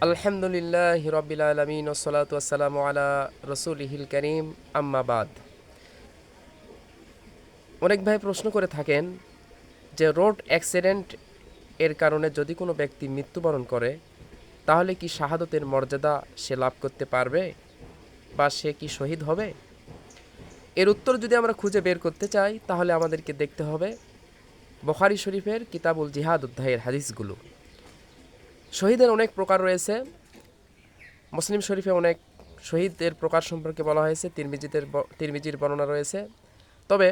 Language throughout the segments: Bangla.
আলহামদুলিল্লাহি রাব্বিল আলামিন ওয়াসসালাতু ওয়াসসালামু আলা রাসূলিহিল কারীম আম্মা বাদ। অনেক ভাই প্রশ্ন করে থাকেন যে রোড অ্যাক্সিডেন্ট এর কারণে যদি কোনো ব্যক্তি মৃত্যুবরণ করে তাহলে কি শাহাদতের মর্যাদা সে লাভ করতে পারবে বা সে কি শহীদ হবে? এর উত্তর যদি আমরা খুঁজে বের করতে চাই তাহলে আমাদেরকে দেখতে হবে বুখারী শরীফের কিতাবুল জিহাদ অধ্যায়ের হাদিসগুলো। শহীদের অনেক প্রকার রয়েছে। মুসলিম শরীফে অনেক শহীদের প্রকার সম্পর্কে বলা হয়েছে, তিরমিজির বর্ণনা রয়েছে। তবে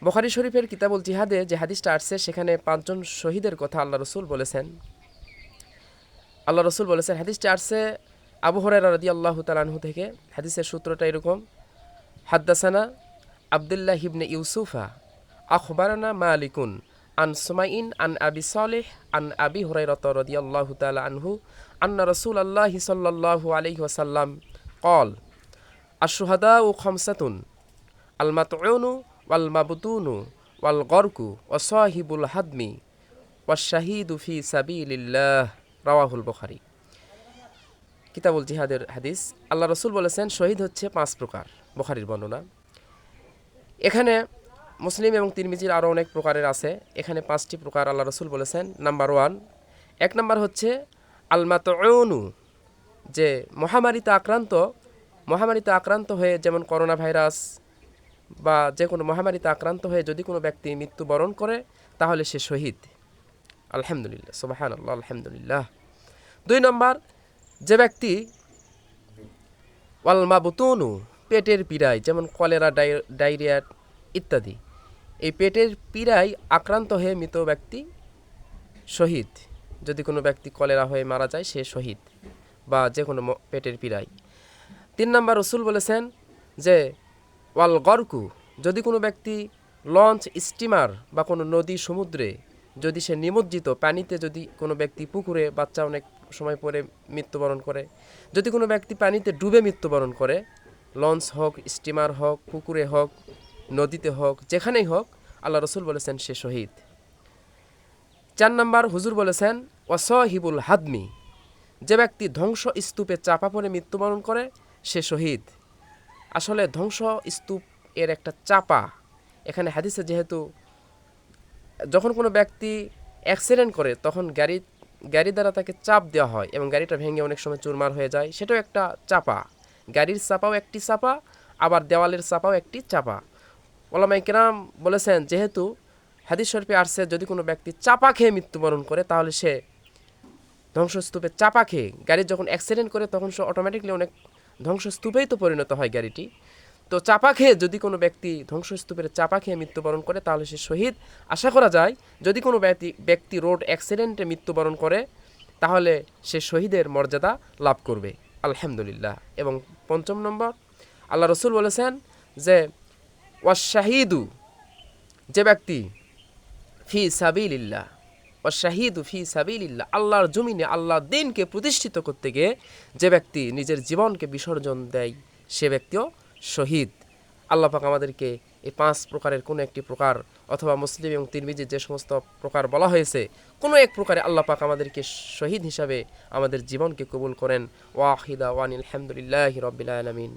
বুখারী শরীফের কিতাবুল জিহাদে যে হাদিসটা আসছে সেখানে 5 জন শহীদের কথা আল্লাহ রসুল বলেছেন। হাদিসটা আসছে আবু হুরায়রা রাদিয়াল্লাহু তাআলা আনহু থেকে। হাদিসের সূত্রটা এরকম: হাদ্দাসানা আব্দুল্লাহ ইবনে ইউসুফা আখবারানা মালিকুন আন সুমাইন আন আবি সালেহ আন আবি হুরায়রা রাদিয়াল্লাহু তাআলা আনহু আন্না রাসূলুল্লাহি সাল্লাল্লাহু আলাইহি ওয়াসাল্লাম قال الشهداء خمسة المطعون والمبتون والغرق وصاحب الهدم والشهيد في سبيل الله রাওয়াহুল বুখারী। কিতাবুল জিহাদের হাদিস। আল্লাহ রসুল বলেছেন শহীদ হচ্ছে 5 প্রকার। বুখারীর বর্ণনা। এখানে মুসলিম এবং তিরমিজির আরও অনেক প্রকারের আছে। এখানে 5টি প্রকার আল্লাহ রসুল বলেছেন। নাম্বার 1, 1 নম্বর হচ্ছে আল মাতউনু, যে মহামারীতে আক্রান্ত হয়ে, যেমন করোনা ভাইরাস বা যে কোনো মহামারীতে আক্রান্ত হয়ে যদি কোনো ব্যক্তি মৃত্যুবরণ করে তাহলে সে শহীদ। আলহামদুলিল্লাহ, সুবহানাল্লাহ, আলহামদুলিল্লাহ। 2 নম্বর, যে ব্যক্তি ওয়াল মাবতুনু, পেটের পীড়ায়, যেমন কলেরা, ডায়রিয়া ইত্যাদি, এই পেটের পীড়ায় আক্রান্ত হয়ে মৃত ব্যক্তি শহীদ। যদি কোনো ব্যক্তি কলেরা হয়ে মারা যায় সে শহীদ, বা যে কোনো পেটের পীড়ায়। 3 নম্বর, রসুল বলেছেন যে ওয়াল গরকু, যদি কোনো ব্যক্তি লঞ্চ, স্টিমার বা কোনো নদী, সমুদ্রে যদি সে নিমজ্জিত, পানিতে যদি কোনো ব্যক্তি, পুকুরে বাচ্চা অনেক সময় পরে মৃত্যুবরণ করে, যদি কোনো ব্যক্তি পানিতে ডুবে মৃত্যুবরণ করে, লঞ্চ হোক, স্টিমার হোক, পুকুরে হোক, নদীতে হোক, যেখানেই হোক, আল্লাহ রসুল বলেছেন সে শহীদ। 4 নম্বর, হুজুর বলেছেন ওয়াসাহিবুল হাদমি, যে ব্যক্তি ধ্বংস স্তূপে চাপা পড়ে মৃত্যুবরণ করে সে শহীদ। আসলে ধ্বংস স্তূপ এর একটা চাপা, এখানে হাদিসে যেহেতু যখন কোনো ব্যক্তি অ্যাক্সিডেন্ট করে তখন গাড়ি দ্বারা তাকে চাপ দেওয়া হয় এবং গাড়িটা ভেঙে অনেক সময় চুরমার হয়ে যায়, সেটাও একটা চাপা। গাড়ির চাপাও একটি চাপা, আবার দেওয়ালের চাপাও একটি চাপা। ওলামায়ে কেরাম বলেছেন যেহেতু হাদিস শরীফে আসছে যদি কোনো ব্যক্তি চাপা খেয়ে মৃত্যুবরণ করে তাহলে সে ধ্বংসস্তূপে চাপা খেয়ে, গাড়ির যখন অ্যাক্সিডেন্ট করে তখন সে অটোমেটিকলি অনেক ধ্বংসস্তূপেই তো পরিণত হয় গাড়িটি। তো চাপা খেয়ে যদি কোনো ব্যক্তি ধ্বংসস্তূপের চাপা খেয়ে মৃত্যুবরণ করে তাহলে সে শহীদ। আশা করা যায় যদি কোনো ব্যক্তি রোড অ্যাক্সিডেন্টে মৃত্যুবরণ করে তাহলে সে শহীদের মর্যাদা লাভ করবে, আলহামদুলিল্লাহ। এবং 5 নম্বর, আল্লাহ রসুল বলেছেন যে ওয়াশাহিদু, যে ব্যক্তি ফি সাবিলিল্লাহ, ওয়াশাহিদু ফি সাবিলিল্লাহ, আল্লাহর জমিনে আল্লাহর দ্বীনকে প্রতিষ্ঠিত করতে গিয়ে যে ব্যক্তি নিজের জীবনকে বিসর্জন দেয় সে ব্যক্তিও শহীদ। আল্লাহ পাক আমাদেরকে এই 5 প্রকারের কোনো একটি প্রকার, অথবা মুসলিম এবং তিরমিজির যে সমস্ত প্রকার বলা হয়েছে কোনো এক প্রকারে আল্লাহ পাক আমাদেরকে শহীদ হিসাবে আমাদের জীবনকে কবুল করেন। ওয়াহিদা ওয়ানিল হামদুলিল্লাহি রাব্বিল আলামিন।